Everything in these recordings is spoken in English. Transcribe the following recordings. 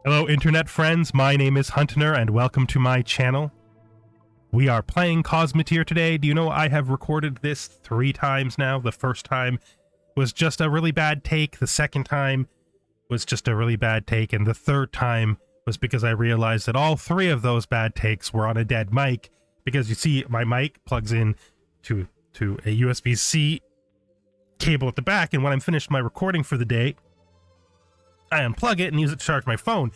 Hello internet friends, my name is Huntner and welcome to my channel. We are playing Cosmoteer today. Do you know I have recorded this 3 times now? The first time was just a really bad take, the second time was just a really bad take, and the third time was because I realized that all 3 of those bad takes were on a dead mic, because you see my mic plugs in to a USB-C cable at the back, and when I'm finished my recording for the day, I unplug it and use it to charge my phone.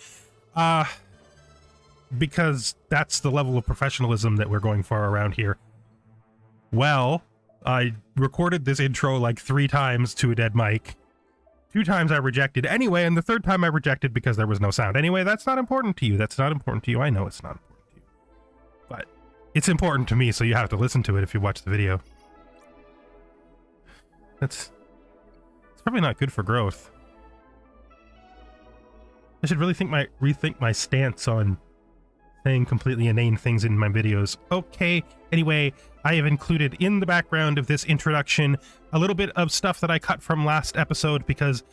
Because that's the level of professionalism that we're going for around here. Well, I recorded this intro like 3 times to a dead mic. 2 times I rejected anyway, and the 3rd time I rejected because there was no sound. Anyway, that's not important to you. That's not important to you. I know it's not important to you. But it's important to me, so you have to listen to it if you watch the video. It's probably not good for growth. I should really rethink my stance on saying completely inane things in my videos. Okay, anyway, I have included in the background of this introduction a little bit of stuff that I cut from last episode because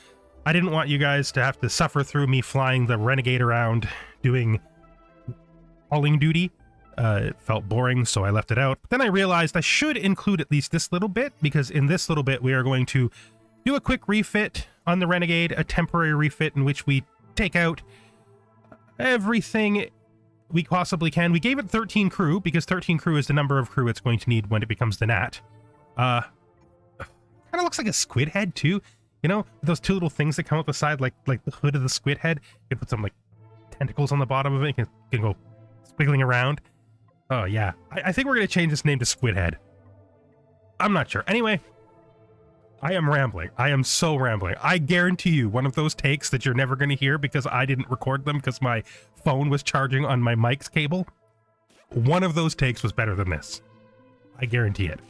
I didn't want you guys to have to suffer through me flying the Renegade around doing hauling duty. It felt boring, so I left it out. But then I realized I should include at least this little bit, because in this little bit we are going to do a quick refit on the Renegade, a temporary refit in which we take out everything we possibly can. We gave it 13 crew because 13 crew is the number of crew it's going to need when it becomes the Gnat. Kind of looks like a squid head too, you know, those 2 little things that come out the side, like the hood of the squid head. You can put some like tentacles on the bottom of it, you can go squiggling around. Oh yeah, I think we're gonna change this name to Squid Head. I'm not sure. Anyway, I am rambling. I am so rambling. I guarantee you one of those takes that you're never going to hear because I didn't record them because my phone was charging on my mic's cable. One of those takes was better than this. I guarantee it.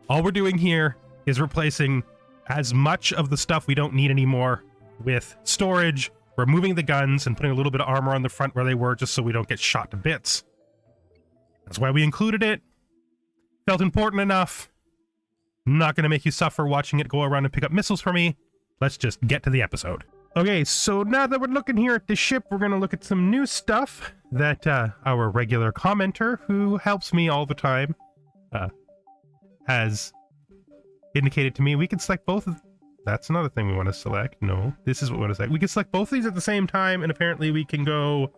All we're doing here is replacing as much of the stuff we don't need anymore with storage, removing the guns, and putting a little bit of armor on the front where they were just so we don't get shot to bits. That's why we included it. Felt important enough. I'm not going to make you suffer watching it go around and pick up missiles for me. Let's just get to the episode. Okay, so now that we're looking here at the ship, we're going to look at some new stuff that our regular commenter, who helps me all the time, has indicated to me. We can select both of... That's another thing we want to select. No, this is what we want to select. We can select both of these at the same time, and apparently we can go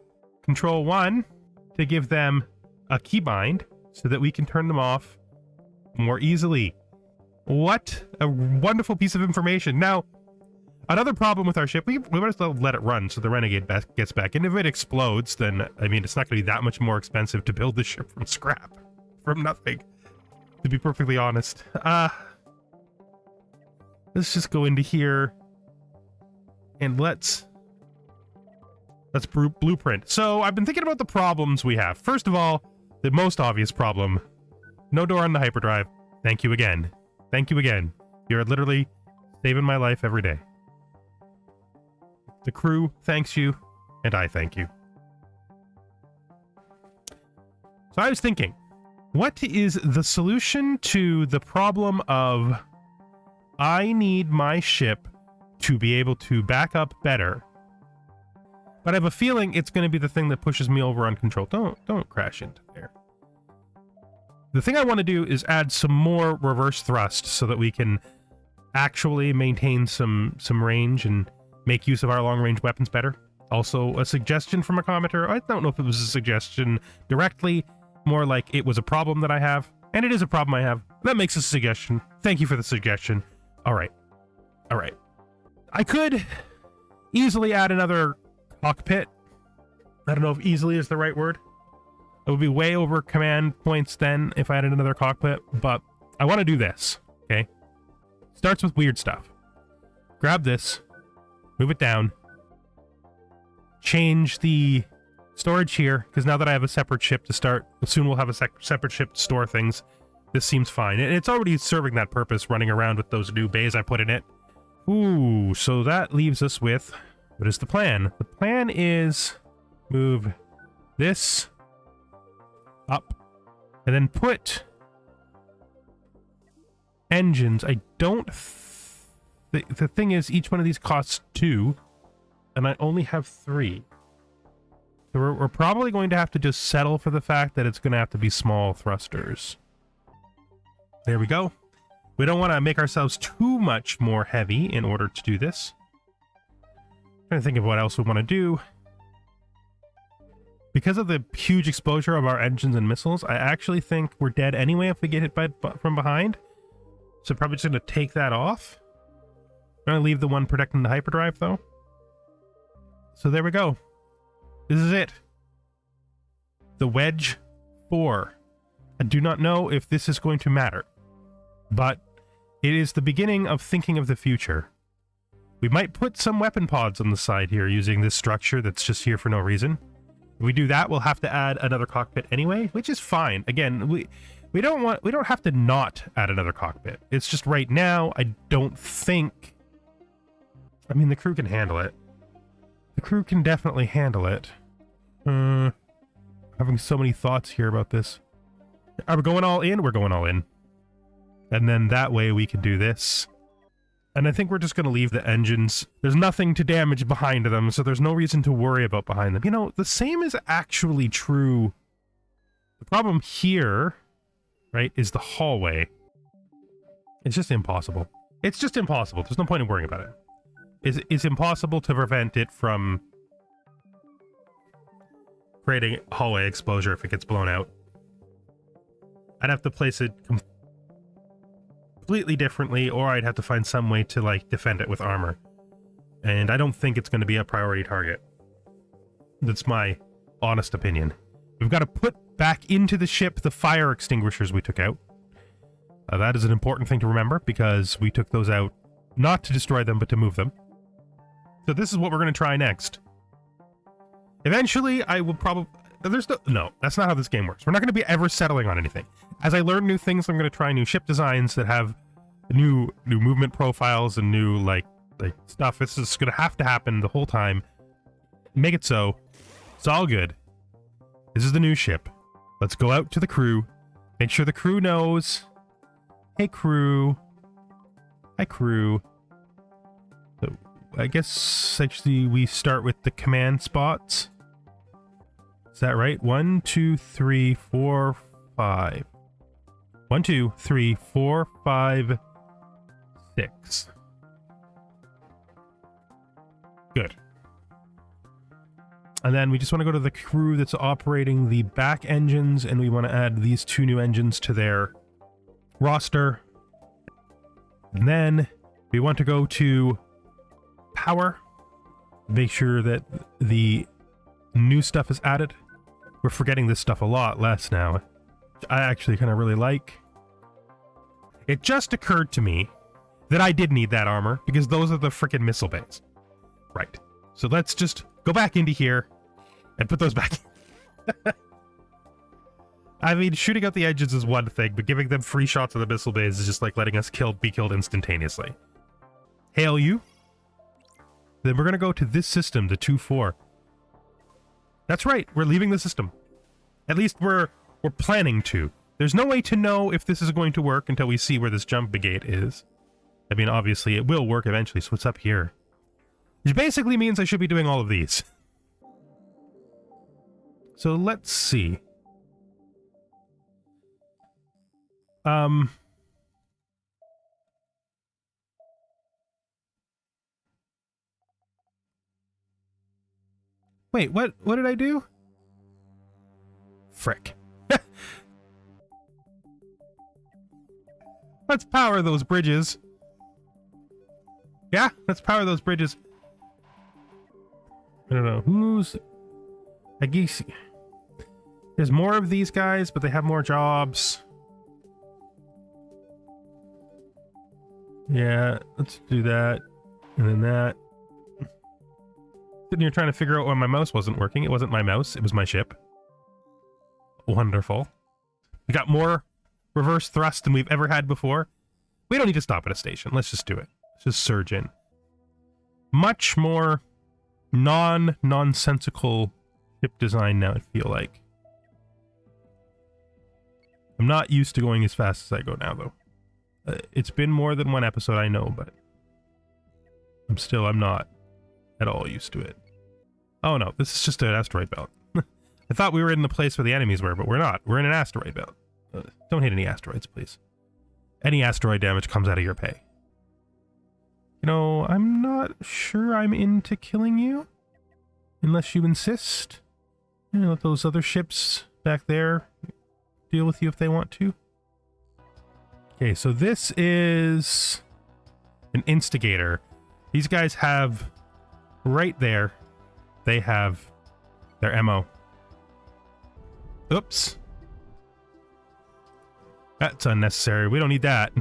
Control 1 to give them a keybind so that we can turn them off more easily. What a wonderful piece of information. Now, another problem with our ship, we might as well let it run so the Renegade gets back. And if it explodes, then, I mean, it's not going to be that much more expensive to build the ship from scrap. From nothing, to be perfectly honest. Let's just go into here and let's blueprint. So I've been thinking about the problems we have. First of all, the most obvious problem, no door on the hyperdrive. Thank you again. Thank you again. You're literally saving my life every day. The crew thanks you, and I thank you. So I was thinking, what is the solution to the problem of I need my ship to be able to back up better, but I have a feeling it's going to be the thing that pushes me over on control. Don't crash into there. The thing I want to do is add some more reverse thrust so that we can actually maintain some range and make use of our long-range weapons better. Also, a suggestion from a commenter. I don't know if it was a suggestion directly, more like it was a problem that I have, and it is a problem I have. That makes a suggestion. Thank you for the suggestion. All right. All right. I could easily add another cockpit. I don't know if easily is the right word. It would be way over command points then if I added another cockpit, but I want to do this, okay? Starts with weird stuff. Grab this, move it down, change the storage here, because now that I have a separate ship to start, soon we'll have a separate ship to store things. This seems fine. It's already serving that purpose, running around with those new bays I put in it. Ooh, so that leaves us with, what is the plan? The plan is move this up, and then put engines. I don't... The thing is, each one of these costs 2, and I only have 3. So we're probably going to have to just settle for the fact that it's going to have to be small thrusters. There we go. We don't want to make ourselves too much more heavy in order to do this. I'm trying to think of what else we want to do. Because of the huge exposure of our engines and missiles, I actually think we're dead anyway if we get hit from behind. So probably just going to take that off. I'm going to leave the one protecting the hyperdrive, though. So there we go. This is it. The Wedge 4. I do not know if this is going to matter, but it is the beginning of thinking of the future. We might put some weapon pods on the side here using this structure that's just here for no reason. If we do that, we'll have to add another cockpit anyway, which is fine. Again, we don't have to not add another cockpit. It's just right now, I don't think... I mean, the crew can handle it. The crew can definitely handle it. Having so many thoughts here about this. Are we going all in? We're going all in. And then that way we can do this. And I think we're just going to leave the engines. There's nothing to damage behind them, so there's no reason to worry about behind them. You know, the same is actually true. The problem here, right, is the hallway. It's just impossible. It's just impossible. There's no point in worrying about it. It's impossible to prevent it from creating hallway exposure if it gets blown out. I'd have to place it completely differently, or I'd have to find some way to, like, defend it with armor. And I don't think it's going to be a priority target. That's my honest opinion. We've got to put back into the ship the fire extinguishers we took out. That is an important thing to remember, because we took those out not to destroy them, but to move them. So this is what we're going to try next. Eventually, I will probably... No, that's not how this game works. We're not going to be ever settling on anything. As I learn new things, I'm going to try new ship designs that have new movement profiles and new, like stuff. This is going to happen the whole time. Make it so. It's all good. This is the new ship. Let's go out to the crew. Make sure the crew knows. Hey, crew. Hi, crew. So, I guess, actually, we start with the command spots. Is that right? 1, 2, 3, 4, 5. 1, 2, 3, 4, 5, 6. Good. And then we just want to go to the crew that's operating the back engines, and we want to add these 2 new engines to their roster. And then we want to go to power. Make sure that the new stuff is added. We're forgetting this stuff a lot less now. I actually kind of really like. It just occurred to me that I did need that armor, because those are the freaking missile bays. Right. So let's just go back into here and put those back in. I mean, shooting out the engines is one thing, but giving them free shots of the missile bays is just like letting us be killed instantaneously. Hail you. Then we're going to go to this system, the 2-4. That's right, we're leaving the system. At least we're planning to. There's no way to know if this is going to work until we see where this jump gate is. I mean, obviously it will work eventually, so what's up here? Which basically means I should be doing all of these. So let's see. Wait, what did I do? Frick. Let's power those bridges. Yeah, let's power those bridges. I don't know who's... I guess there's more of these guys, but they have more jobs. Yeah, let's do that. And then that. Sitting here trying to figure out why my mouse wasn't working. It wasn't my mouse, it was my ship. Wonderful. We got more reverse thrust than we've ever had before. We don't need to stop at a station. Let's just do it. Let's just surge in. Much more nonsensical ship design now, I feel like. I'm not used to going as fast as I go now, though. It's been more than one episode, I know, but I'm not at all used to it. Oh no, this is just an asteroid belt. I thought we were in the place where the enemies were, but we're not. We're in an asteroid belt. Don't hit any asteroids, please. Any asteroid damage comes out of your pay. You know, I'm not sure I'm into killing you. Unless you insist. You know, let those other ships back there deal with you if they want to. Okay, so this is an instigator. These guys have, right there, they have their ammo. Oops. That's unnecessary. We don't need that.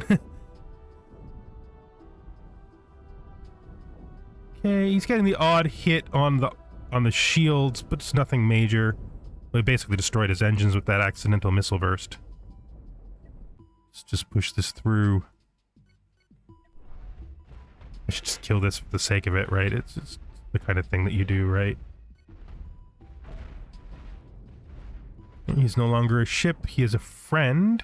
Okay, he's getting the odd hit on the shields, but it's nothing major. We basically destroyed his engines with that accidental missile burst. Let's just push this through. I should just kill this for the sake of it, right? It's the kind of thing that you do, right? He's no longer a ship, he is a friend.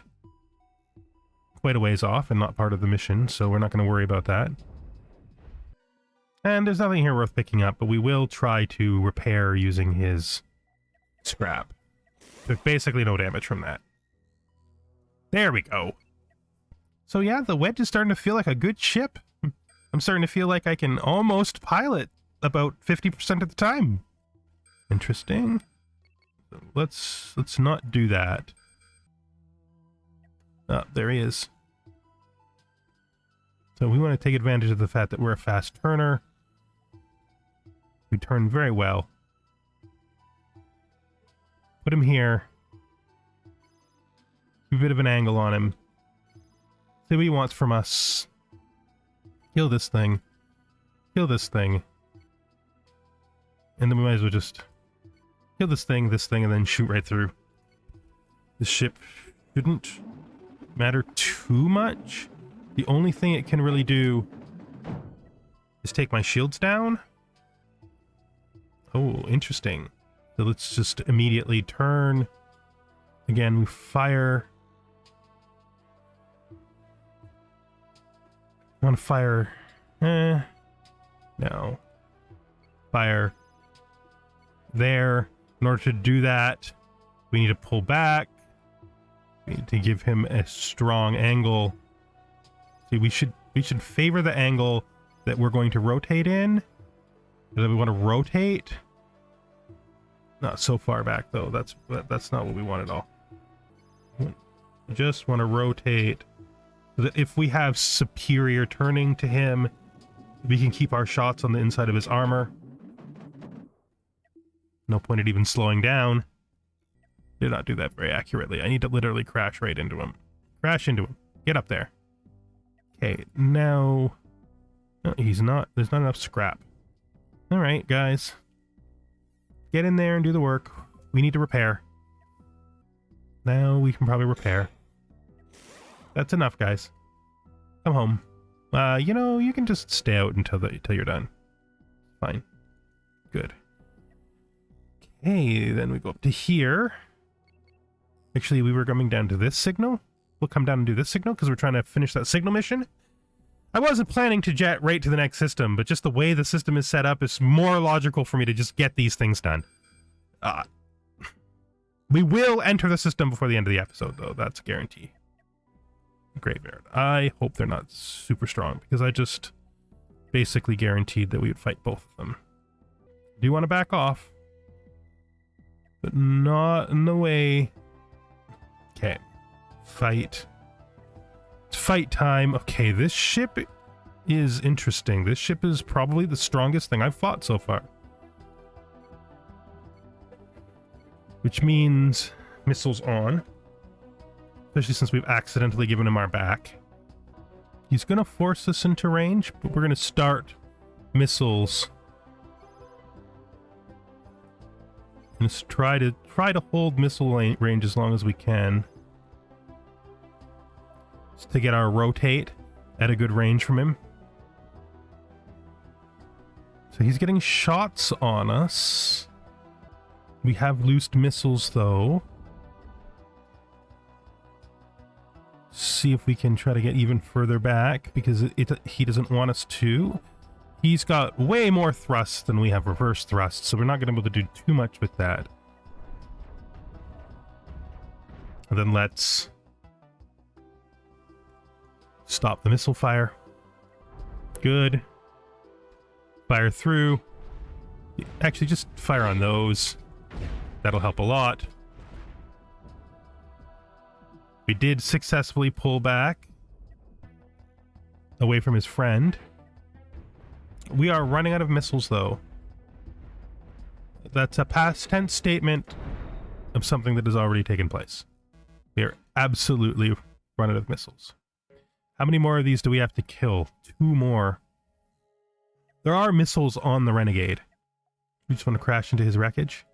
Quite a ways off and not part of the mission, so we're not going to worry about that. And there's nothing here worth picking up, but we will try to repair using his scrap. There's basically no damage from that. There we go. So yeah, the Wedge is starting to feel like a good ship. I'm starting to feel like I can almost pilot about 50% of the time. Interesting. Let's not do that. Oh, there he is. So we want to take advantage of the fact that we're a fast turner. We turn very well. Put him here. A bit of an angle on him. See what he wants from us. Kill this thing. Kill this thing. And then we might as well just kill this thing, and then shoot right through. This ship shouldn't matter too much. The only thing it can really do is take my shields down. Oh, interesting. So let's just immediately turn. Again, we fire. I want to fire. No. Fire. There. In order to do that, we need to pull back. We need to give him a strong angle. See, we should favor the angle that we're going to rotate in. Because we want to rotate. Not so far back though. That's not what we want at all. We just want to rotate so that if we have superior turning to him, we can keep our shots on the inside of his armor. No point at even slowing down. Did not do that very accurately. I need to literally crash right into him. Crash into him. Get up there. Okay, now... No, he's not. There's not enough scrap. Alright, guys. Get in there and do the work. We need to repair. Now we can probably repair. That's enough, guys. Come home. You know, you can just stay out until you're done. Fine. Good. Okay, then we go up to here. Actually, we were coming down to this signal. We'll come down and do this signal because we're trying to finish that signal mission. I wasn't planning to jet right to the next system, but just the way the system is set up, it's more logical for me to just get these things done. We will enter the system before the end of the episode, though. That's a guarantee. Graveyard. I hope they're not super strong, because I just basically guaranteed that we would fight both of them. Do you want to back off? But not in the way... Okay. Fight. It's fight time. Okay, this ship is interesting. This ship is probably the strongest thing I've fought so far. Which means missiles on. Especially since we've accidentally given him our back. He's going to force us into range, but we're going to start missiles. Let's try to hold missile range as long as we can. Just to get our rotate at a good range from him. So he's getting shots on us. We have loosed missiles though. See if we can try to get even further back because he doesn't want us to. He's got way more thrust than we have reverse thrust, so we're not going to be able to do too much with that. And then let's stop the missile fire. Good. Fire through. Actually, just fire on those. That'll help a lot. We did successfully pull back away from his friend. We are running out of missiles, though. That's a past tense statement of something that has already taken place. We are absolutely running out of missiles. How many more of these do we have to kill? 2 more. There are missiles on the Renegade. We just want to crash into his wreckage.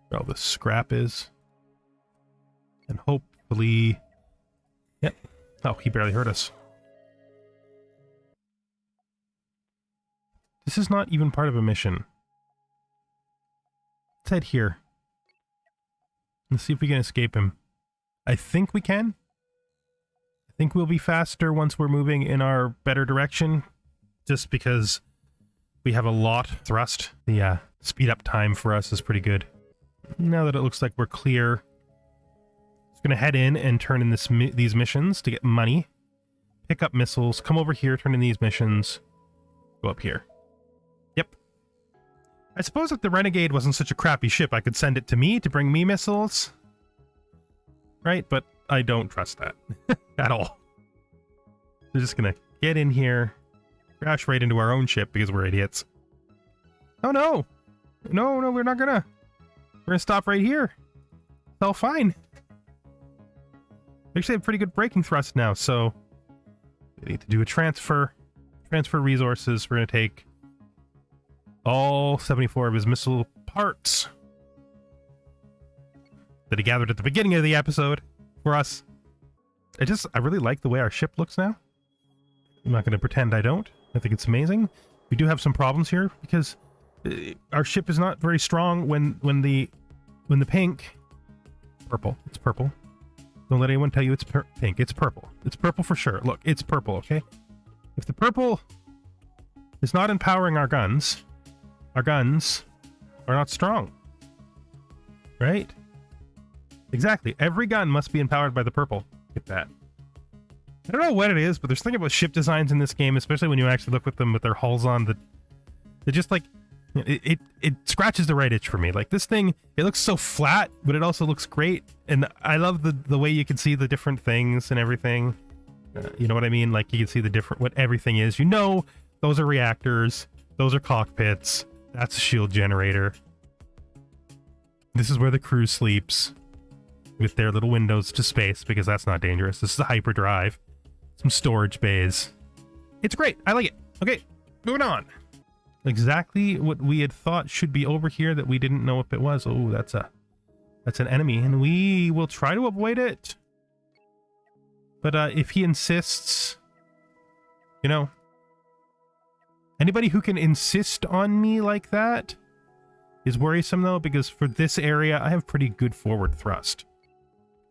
Where all the scrap is. And hopefully... Yep. Oh, he barely hurt us. This is not even part of a mission. Let's head here. Let's see if we can escape him. I think we can. I think we'll be faster once we're moving in our better direction. Just because we have a lot thrust. The speed up time for us is pretty good. Now that it looks like we're clear, just gonna head in and turn in these missions to get money. Pick up missiles. Come over here, turn in these missions. Go up here. Yep. I suppose if the Renegade wasn't such a crappy ship, I could send it to me to bring me missiles. Right? But I don't trust that. At all. We're just gonna get in here, crash right into our own ship because we're idiots. Oh no! No, we're not gonna. We're gonna stop right here. It's all fine. We actually have pretty good braking thrust now, so we need to do a transfer. Transfer resources. We're gonna take all 74 of his missile parts that he gathered at the beginning of the episode for us. I really like the way our ship looks now. I'm not going to pretend I don't. I think it's amazing. We do have some problems here because our ship is not very strong when the pink... Purple. It's purple. Don't let anyone tell you it's pink. It's purple. It's purple for sure. Look, it's purple, okay? If the purple is not empowering our guns are not strong. Right? Exactly. Every gun must be empowered by the purple. Get that. I don't know what it is, but there's something about ship designs in this game, especially when you actually look with them with their hulls on, that they just like it scratches the right itch for me. Like this thing, it looks so flat, but it also looks great, and I love the way you can see the different things and everything. You know what I mean? Like you can see the different what everything is. You know, those are reactors, those are cockpits, that's a shield generator. This is where the crew sleeps with their little windows to space, because that's not dangerous. This is a hyperdrive. Some storage bays. It's great. I like it. Okay, moving on. Exactly what we had thought should be over here that we didn't know if it was. Oh, that's an enemy, and we will try to avoid it. But if he insists, you know, anybody who can insist on me like that is worrisome, though, because for this area, I have pretty good forward thrust.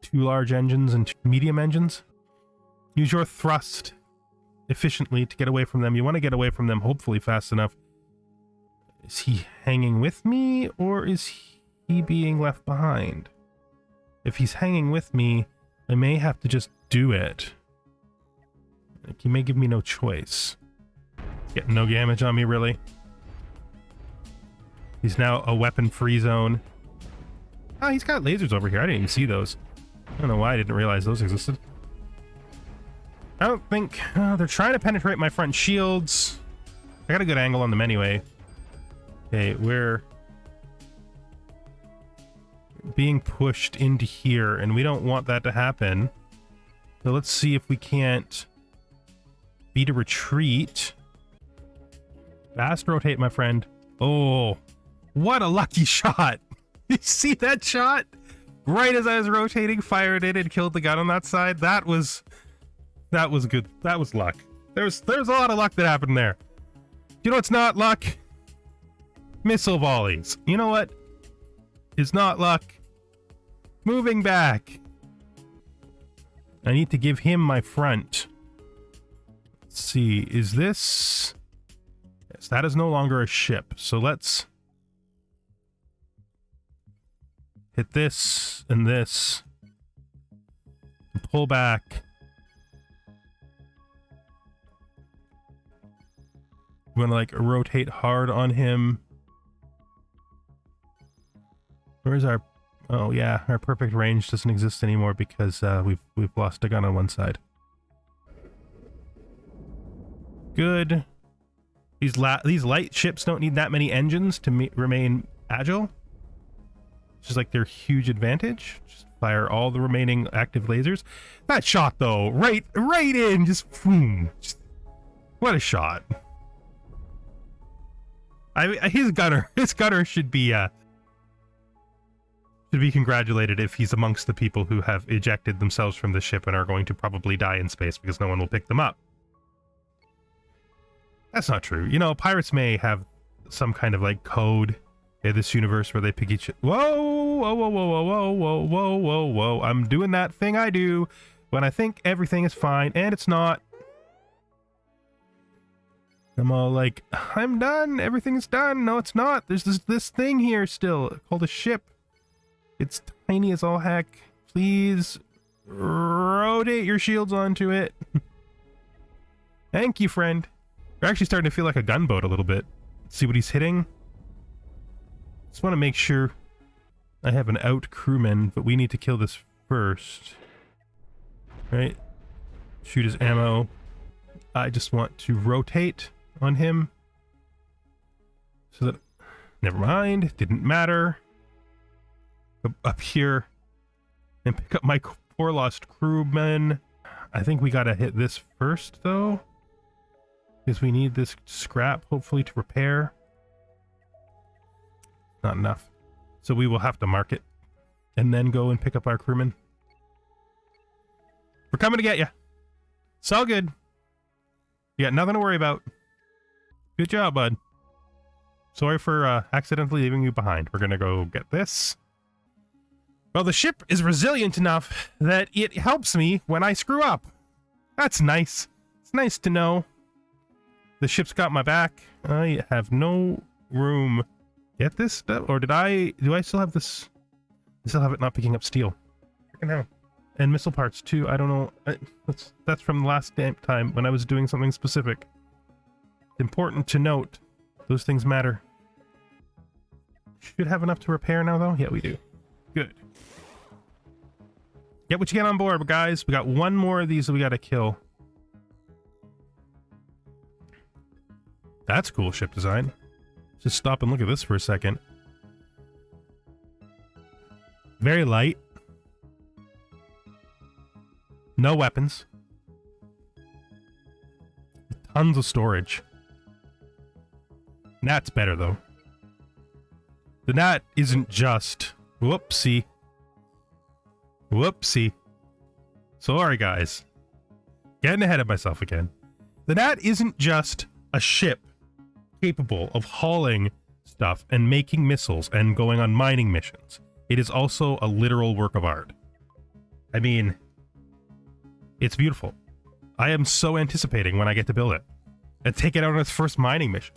2 large engines and 2 medium engines. Use your thrust efficiently to get away from them. You want to get away from them, hopefully fast enough. Is he hanging with me, or is he being left behind? If he's hanging with me, I may have to just do it. Like, he may give me no choice. Getting no damage on me, really. He's now a weapon-free zone. Oh, he's got lasers over here. I didn't even see those. I don't know why I didn't realize those existed. I don't think... they're trying to penetrate my front shields. I got a good angle on them anyway. Okay, we're being pushed into here, and we don't want that to happen. So let's see if we can't beat a retreat. Fast rotate, my friend. Oh, what a lucky shot. You see that shot? Right as I was rotating, fired it and killed the gun on that side. That was good. That was luck. There's a lot of luck that happened there. You know what's not luck? Missile volleys. You know what is not luck? Moving back. I need to give him my front. Let's see. Is this... Yes, that is no longer a ship. So let's hit this and this. And pull back. We want to like rotate hard on him. Where's our... Oh yeah, our perfect range doesn't exist anymore because we've lost a gun on one side. Good. These light ships don't need that many engines to remain agile. It's just like their huge advantage. Just fire all the remaining active lasers. That shot though, right in, just boom. What a shot. His gunner should be congratulated if he's amongst the people who have ejected themselves from the ship and are going to probably die in space because no one will pick them up. That's not true. You know, pirates may have some kind of like code in this universe where they pick each... Whoa, whoa, whoa, whoa, whoa, whoa, whoa, whoa, whoa. I'm doing that thing I do when I think everything is fine and it's not. I'm all like, I'm done. Everything's done. No, it's not. There's this thing here still called a ship. It's tiny as all heck. Please rotate your shields onto it. Thank you, friend. You're actually starting to feel like a gunboat a little bit. See what he's hitting? Just want to make sure I have an out crewman, but we need to kill this first. Right? Shoot his ammo. I just want to rotate on him. So that... Never mind. Didn't matter. Go up here and pick up my poor lost crewman. I think we gotta hit this first, though. Because we need this scrap, hopefully, to repair. Not enough. So we will have to mark it. And then go and pick up our crewman. We're coming to get you. It's all good. You got nothing to worry about. Good job, bud. Sorry for accidentally leaving you behind. We're gonna go get this. Well, the ship is resilient enough that it helps me when I screw up. That's nice. It's nice to know. The ship's got my back. I have no room. Get this stuff? Or do I still have this? I still have it not picking up steel. Freaking hell. And missile parts too. I don't know. That's from the last time when I was doing something specific. It's important to note. Those things matter. Should have enough to repair now though? Yeah, we do. Good. Get what you get on board, guys. We got one more of these that we gotta kill. That's cool ship design. Just stop and look at this for a second. Very light. No weapons. Tons of storage. Nat's better though. The Nat isn't just... Whoopsie. Whoopsie. Sorry, guys. Getting ahead of myself again. The Nat isn't just a ship capable of hauling stuff and making missiles and going on mining missions. It is also a literal work of art. I mean, it's beautiful. I am so anticipating when I get to build it and take it out on its first mining mission.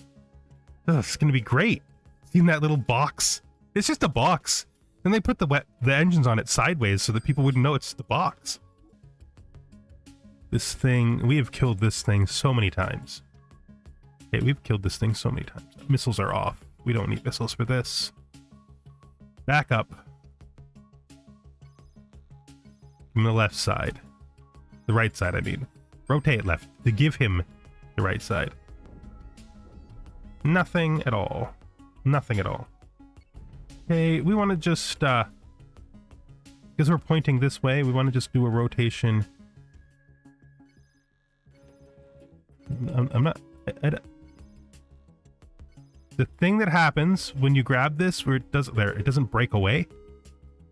Ugh, it's going to be great. Seeing that little box. It's just a box. Then they put the engines on it sideways so that people wouldn't know it's the box. This thing, we have killed this thing so many times. Okay, we've killed this thing so many times. Missiles are off. We don't need missiles for this. Back up. From the left side. The right side, I mean. Rotate left to give him the right side. Nothing at all. Nothing at all. Okay, we want to just, because we're pointing this way, we want to just do a rotation. I'm not... The thing that happens when you grab this, where it doesn't break away.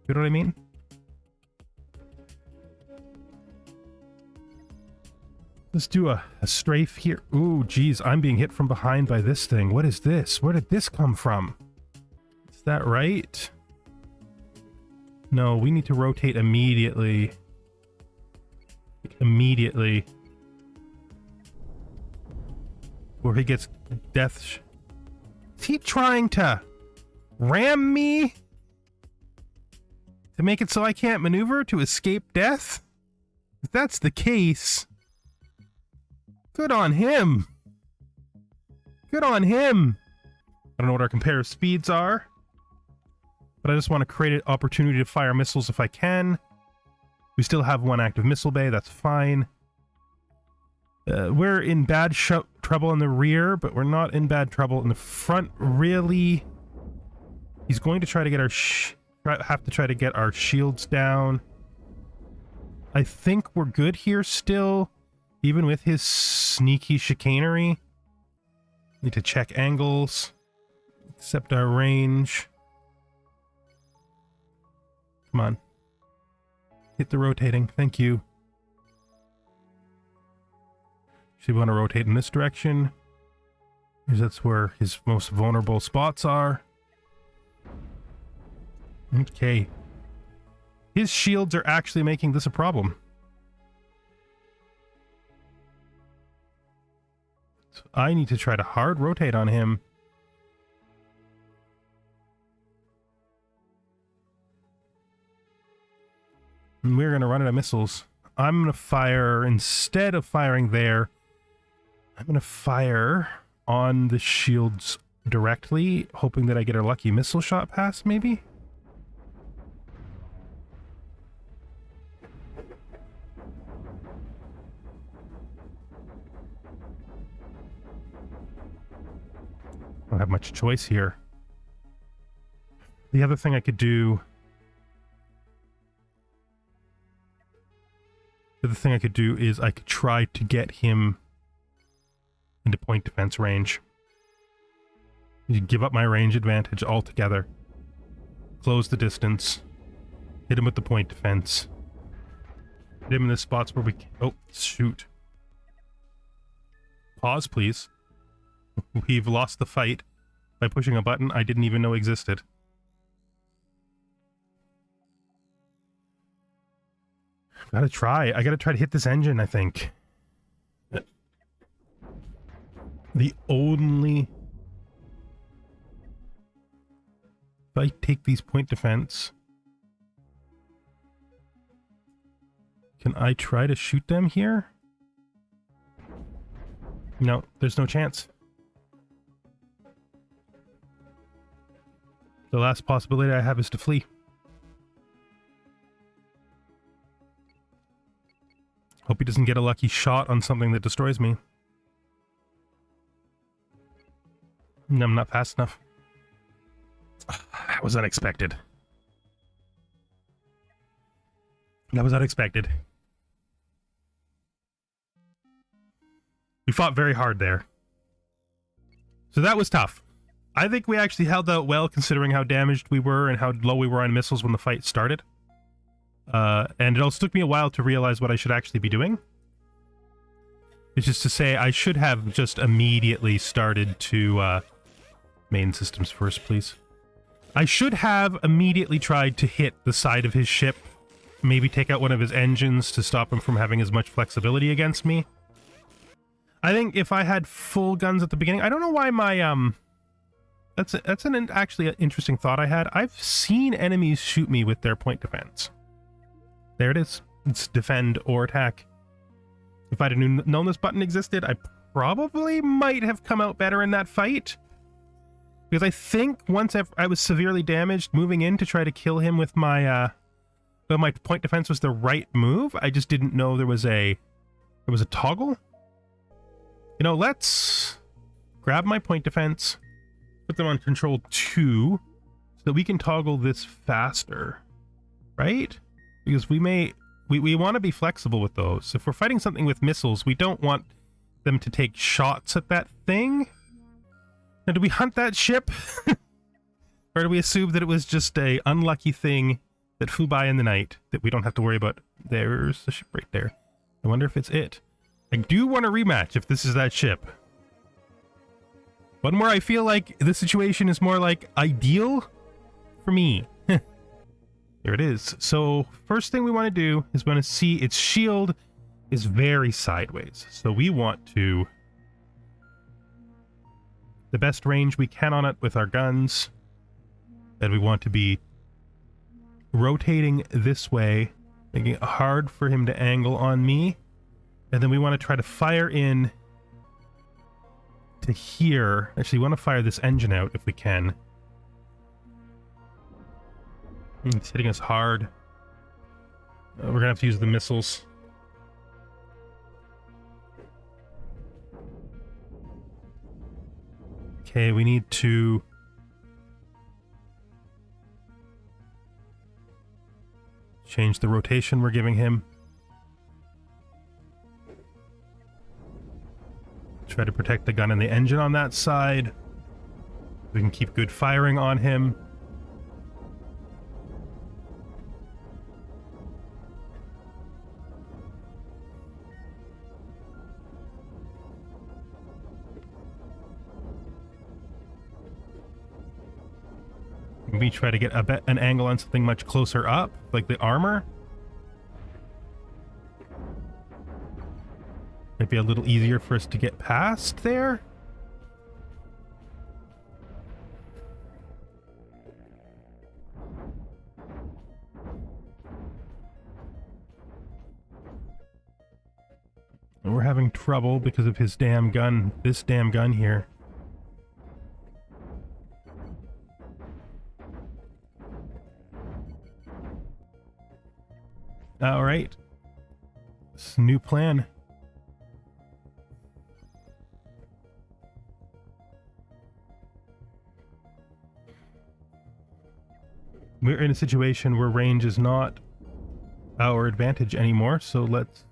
You know what I mean? Let's do a strafe here. Ooh, geez, I'm being hit from behind by this thing. What is this? Where did this come from? Is that right? No, we need to rotate immediately. Immediately. Where he gets death. Is he trying to ram me? To make it so I can't maneuver to escape death? If that's the case, good on him. Good on him. I don't know what our comparative speeds are, but I just want to create an opportunity to fire missiles if I can. We still have one active missile bay, that's fine. We're in bad trouble in the rear, but we're not in bad trouble in the front, really. He's going to try to get our have to try to get our shields down. I think we're good here still, even with his sneaky chicanery. Need to check angles, accept our range. Come on. Hit the rotating, thank you. So we want to rotate in this direction, because that's where his most vulnerable spots are. Okay. His shields are actually making this a problem. So I need to try to hard rotate on him. And we're going to run out of missiles. I'm going to fire, instead of firing there, I'm going to fire on the shields directly, hoping that I get a lucky missile shot pass, maybe? I don't have much choice here. The other thing I could do... The other thing I could do is I could try to get him into point defense range. You give up my range advantage altogether. Close the distance. Hit him with the point defense. Hit him in the spots where we can... Oh, shoot. Pause, please. We've lost the fight by pushing a button I didn't even know existed. I gotta try to hit this engine, I think. The only... If I take these point defense... Can I try to shoot them here? No, there's no chance. The last possibility I have is to flee. Hope he doesn't get a lucky shot on something that destroys me. No, I'm not fast enough. That was unexpected. That was unexpected. We fought very hard there. So that was tough. I think we actually held out well considering how damaged we were and how low we were on missiles when the fight started. And it also took me a while to realize what I should actually be doing. It's just to say I should have just immediately started to... main systems first, please. I should have immediately tried to hit the side of his ship. Maybe take out one of his engines to stop him from having as much flexibility against me. I think if I had full guns at the beginning... I don't know why my... That's actually an interesting thought I had. I've seen enemies shoot me with their point defense. There it is. It's defend or attack. If I'd have known this button existed, I probably might have come out better in that fight. Because I think once I was severely damaged, moving in to try to kill him with my... Well, my point defense was the right move. I just didn't know there was a toggle. You know, let's grab my point defense, put them on control 2, so that we can toggle this faster, right? Because we want to be flexible with those. If we're fighting something with missiles, we don't want them to take shots at that thing. Now, do we hunt that ship? Or do we assume that it was just a unlucky thing that flew by in the night that we don't have to worry about? There's the ship right there. I wonder if it's it. I do want a rematch if this is that ship. One where I feel like the situation is more like ideal for me. There it is. So first thing we want to do is we want to see its shield is very sideways. So we want to... the best range we can on it with our guns. And we want to be rotating this way, making it hard for him to angle on me. And then we want to try to fire in to here. Actually, we want to fire this engine out if we can. It's hitting us hard. We're gonna have to use the missiles. Okay, we need to change the rotation we're giving him. Try to protect the gun and the engine on that side. We can keep good firing on him. We try to get an angle on something much closer up, like the armor. Might be a little easier for us to get past there. And we're having trouble because of his damn gun, this damn gun here. All right. This new plan. We're in a situation where range is not our advantage anymore, so let's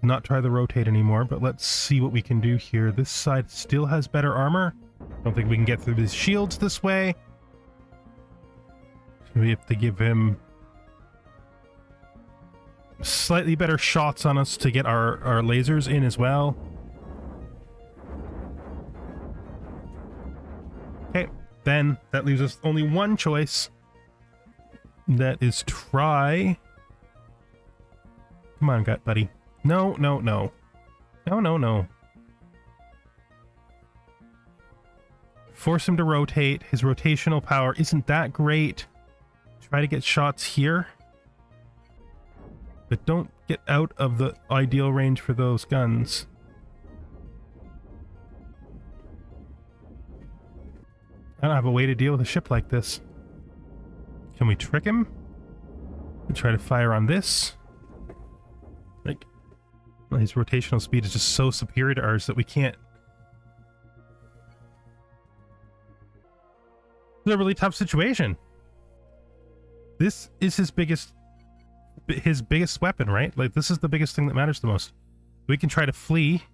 not try the rotate anymore, but let's see what we can do here. This side still has better armor. I don't think we can get through these shields this way. We have to give him slightly better shots on us to get our lasers in as well. Okay, then that leaves us only one choice. That is try... Come on, gut buddy. No, no, no. No, no, no. Force him to rotate. His rotational power isn't that great. Try to get shots here. But don't get out of the ideal range for those guns. I don't have a way to deal with a ship like this. Can we trick him? And try to fire on this? Like, well, his rotational speed is just so superior to ours that we can't. It's a really tough situation. This is his biggest weapon, right? Like, this is the biggest thing that matters the most. We can try to flee,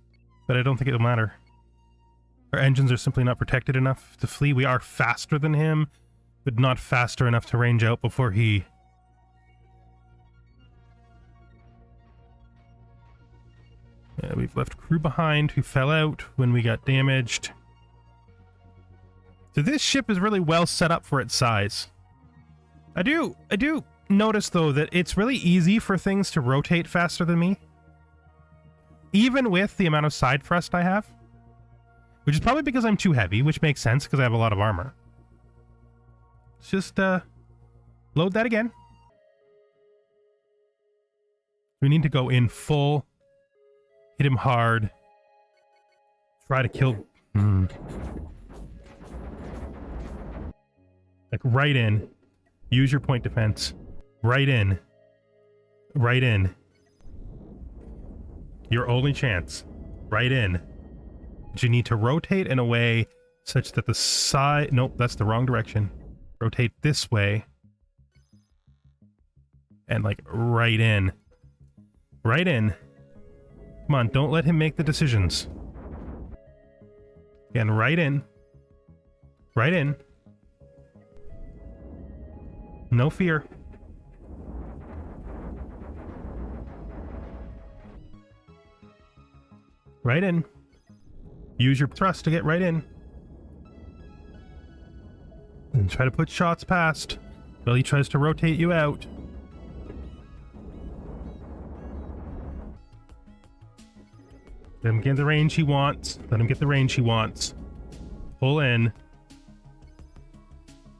but I don't think it'll matter. Our engines are simply not protected enough to flee. We are faster than him, but not faster enough to range out before he... we've left crew behind who fell out when we got damaged. So this ship is really well set up for its size. I do notice, though, that it's really easy for things to rotate faster than me. Even with the amount of side thrust I have. Which is probably because I'm too heavy, which makes sense because I have a lot of armor. Let's just load that again. We need to go in full. Hit him hard. Try to kill... Like, right in. Use your point defense. Right in. Right in. Your only chance. Right in. But you need to rotate in a way such that the side... Nope, that's the wrong direction. Rotate this way. And, like, right in. Right in. Come on, don't let him make the decisions. Again, right in. Right in. No fear. Right in. Use your thrust to get right in. And try to put shots past while he tries to rotate you out. Let him get the range he wants. Let him get the range he wants. Pull in.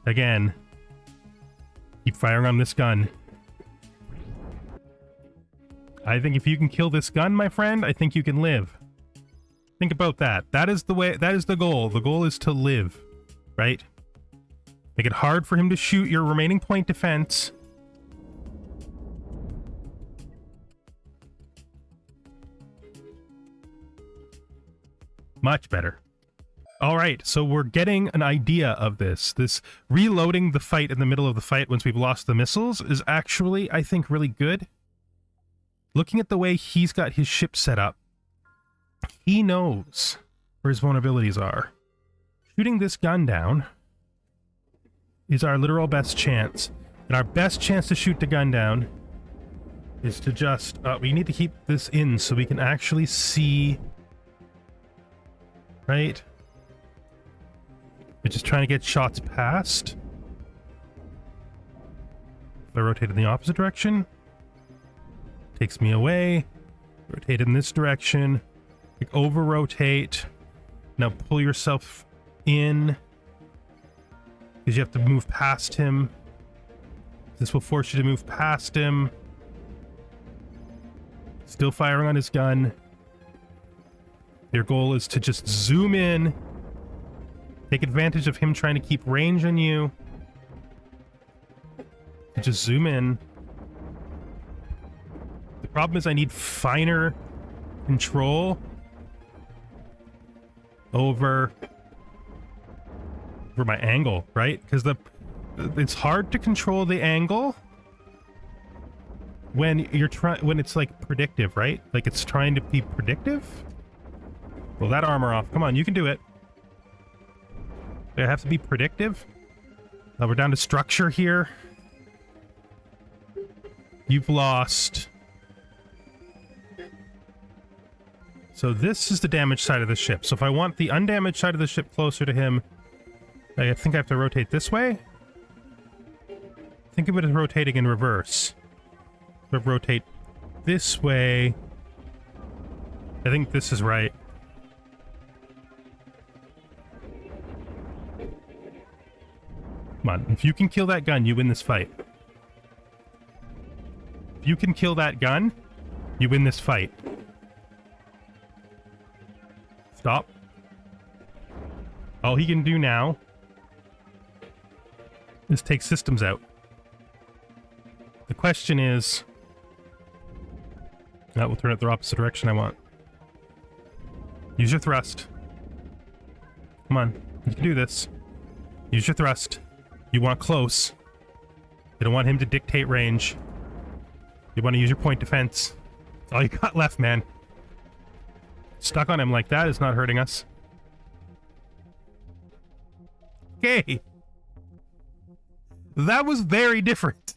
Again. Keep firing on this gun. I think if you can kill this gun, my friend, I think you can live. Think about that. That is the way, that is the goal. The goal is to live, right? Make it hard for him to shoot your remaining point defense. Much better. All right, so we're getting an idea of this. This reloading the fight in the middle of the fight once we've lost the missiles is actually, I think, really good. Looking at the way he's got his ship set up, he knows where his vulnerabilities are. Shooting this gun down is our literal best chance. And our best chance to shoot the gun down is to just... we need to keep this in so we can actually see... Right? We're just trying to get shots past. If I rotate in the opposite direction, takes me away. Rotate in this direction. Like over rotate. Now pull yourself in, because you have to move past him. This will force you to move past him. Still firing on his gun. Your goal is to just zoom in. Take advantage of him trying to keep range on you. Just zoom in. The problem is I need finer control over my angle, right? Because it's hard to control the angle when you're when it's like predictive, right? Like it's trying to be predictive. Well, that armor off. Come on, you can do it. I have to be predictive. We're down to structure here. You've lost. So this is the damaged side of the ship. So if I want the undamaged side of the ship closer to him, I think I have to rotate this way. Think of it as rotating in reverse. So rotate this way. I think this is right. Come on, if you can kill that gun, you win this fight. If you can kill that gun, you win this fight. Stop. All he can do now is take systems out. The question is... That will turn it the opposite direction I want. Use your thrust. Come on, you can do this. Use your thrust. You want close. You don't want him to dictate range. You want to use your point defense. That's all you got left, man. Stuck on him like that is not hurting us. Okay. That was very different.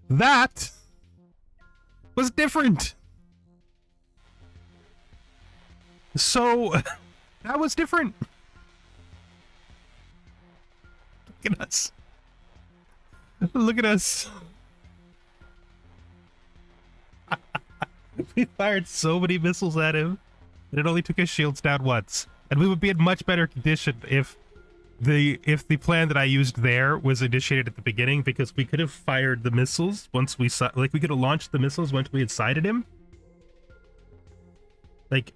That was different. So, that was different. Look at us. Look at us. We fired so many missiles at him, and it only took his shields down once. And we would be in much better condition if the plan that I used there was initiated at the beginning, because we could have fired the missiles once we saw, like we could have launched the missiles once we had sighted him. Like,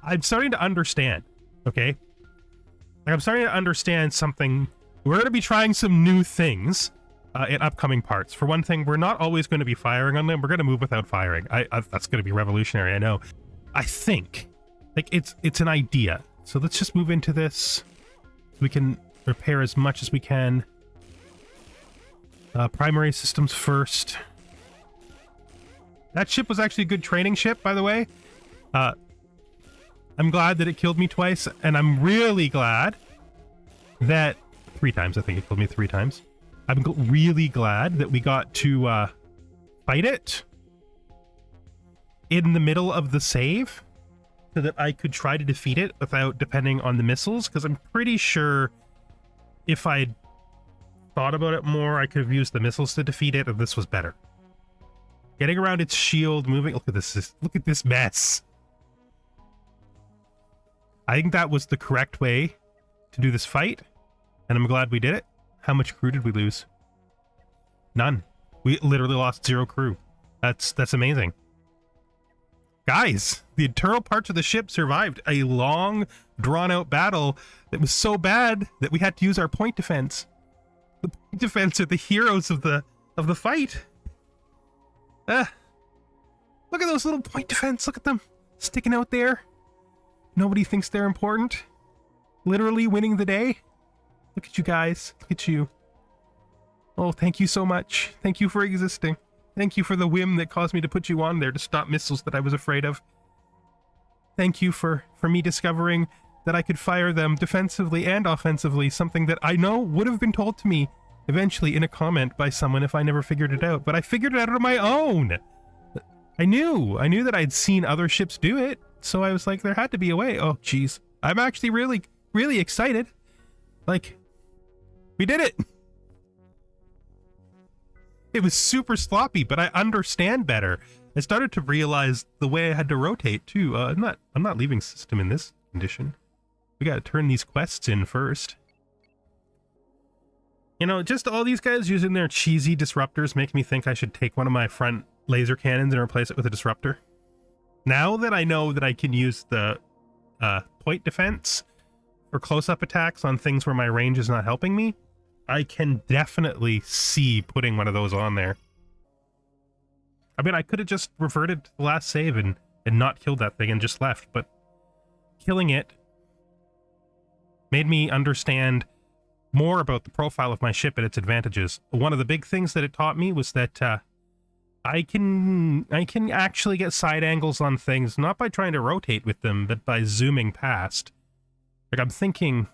I'm starting to understand, okay? Like, I'm starting to understand something. We're going to be trying some new things in upcoming parts. For one thing, we're not always going to be firing on them. We're going to move without firing. That's going to be revolutionary, I know. I think, like, it's an idea. So let's just move into this. We can repair as much as we can. Primary systems first. That ship was actually a good training ship, by the way. I'm glad that it killed me twice, and I'm really glad that... 3 times, I think it killed me 3 times. I'm really glad that we got to fight it in the middle of the save, so that I could try to defeat it without depending on the missiles, because I'm pretty sure if I'd thought about it more, I could have used the missiles to defeat it, and this was better. Getting around its shield, moving... Look at this mess. I think that was the correct way to do this fight, and I'm glad we did it. How much crew did we lose? None. We literally lost 0 crew. That's amazing. Guys, the internal parts of the ship survived a long, drawn-out battle that was so bad that we had to use our point defense. The point defense are the heroes of the fight. Look at those little point defense. Look at them sticking out there. Nobody thinks they're important. Literally winning the day. Look at you guys. Look at you. Oh, thank you so much. Thank you for existing. Thank you for the whim that caused me to put you on there to stop missiles that I was afraid of. Thank you for me discovering that I could fire them defensively and offensively, something that I know would have been told to me eventually in a comment by someone if I never figured it out, but I figured it out on my own. I knew that I'd seen other ships do it, so I was like, there had to be a way. Oh, jeez. I'm actually really, really excited. Like, we did it. It was super sloppy, but I understand better. I started to realize the way I had to rotate too. I'm not leaving system in this condition. We gotta turn these quests in first. You know, just all these guys using their cheesy disruptors make me think I should take one of my front laser cannons and replace it with a disruptor. Now that I know that I can use the point defense for close-up attacks on things where my range is not helping me, I can definitely see putting one of those on there. I mean, I could have just reverted to the last save and not killed that thing and just left, but killing it made me understand more about the profile of my ship and its advantages. One of the big things that it taught me was that I can actually get side angles on things, not by trying to rotate with them, but by zooming past. Like, I'm thinking,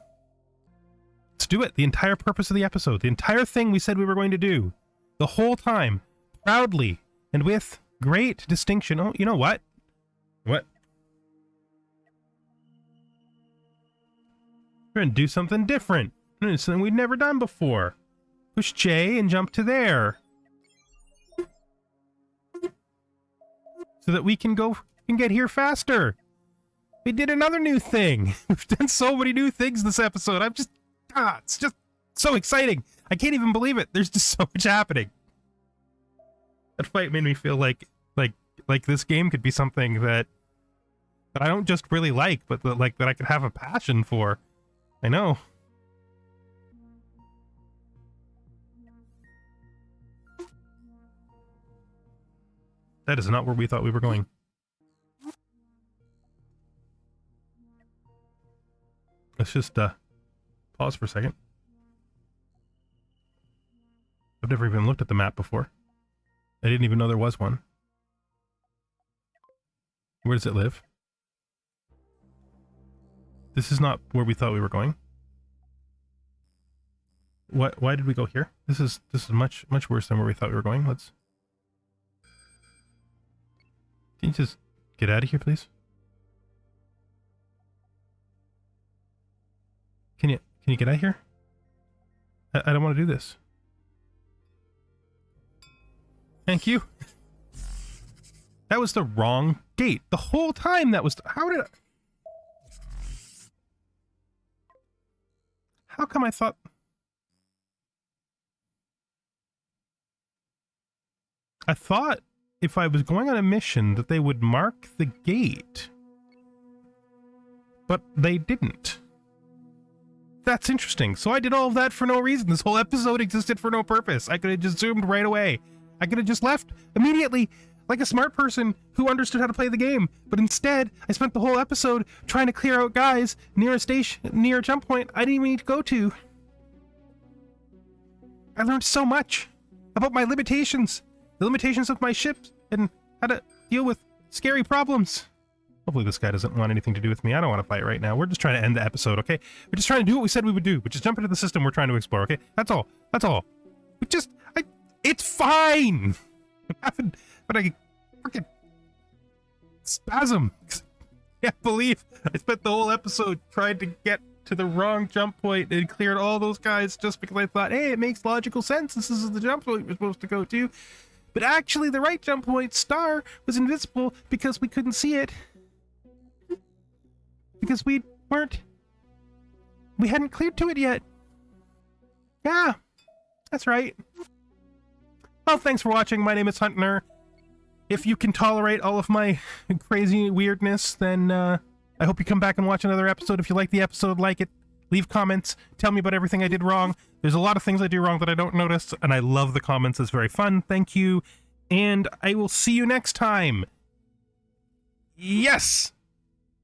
let's do it. The entire purpose of the episode, the entire thing we said we were going to do, the whole time, proudly, and with great distinction. Oh, you know what? What? We're going to do something different. Something we'd never done before. Push J and jump to there. So that we can go and get here faster. We did another new thing. We've done so many new things this episode. It's just so exciting. I can't even believe it. There's just so much happening. That fight made me feel like this game could be something that I don't just really like, but that I could have a passion for. I know. That is not where we thought we were going. Let's just pause for a second. I've never even looked at the map before. I didn't even know there was one. Where does it live? This is not where we thought we were going. Why did we go here? This is much worse than where we thought we were going. Let's... Can you just get out of here, please? Can you get out of here? I don't want to do this. Thank you. That was the wrong gate. The whole time that was... How come I thought... I thought if I was going on a mission that they would mark the gate. But they didn't. That's interesting. So I did all of that for no reason. This whole episode existed for no purpose. I could have just zoomed right away. I could have just left immediately like a smart person who understood how to play the game. But instead, I spent the whole episode trying to clear out guys near a station, near a jump point I didn't even need to go to. I learned so much about my limitations, the limitations of my ship, and how to deal with scary problems. Hopefully this guy doesn't want anything to do with me. I don't want to fight right now. We're just trying to end the episode, okay? We're just trying to do what we said we would do, which is jump into the system we're trying to explore, okay? That's all. That's all. It's fine! But I freaking spasm. I can't believe I spent the whole episode trying to get to the wrong jump point and cleared all those guys just because I thought, hey, it makes logical sense. This is the jump point we're supposed to go to. But actually, the right jump point, star, was invisible because we couldn't see it. because we hadn't cleared to it yet. Yeah, that's right. Well, thanks for watching. My name is Huntner. If you can tolerate all of my crazy weirdness, then I hope you come back and watch another episode. If you like the episode, like it, leave comments, tell me about everything I did wrong. There's a lot of things I do wrong that I don't notice, and I love the comments. It's very fun. Thank you, and I will see you next time. Yes!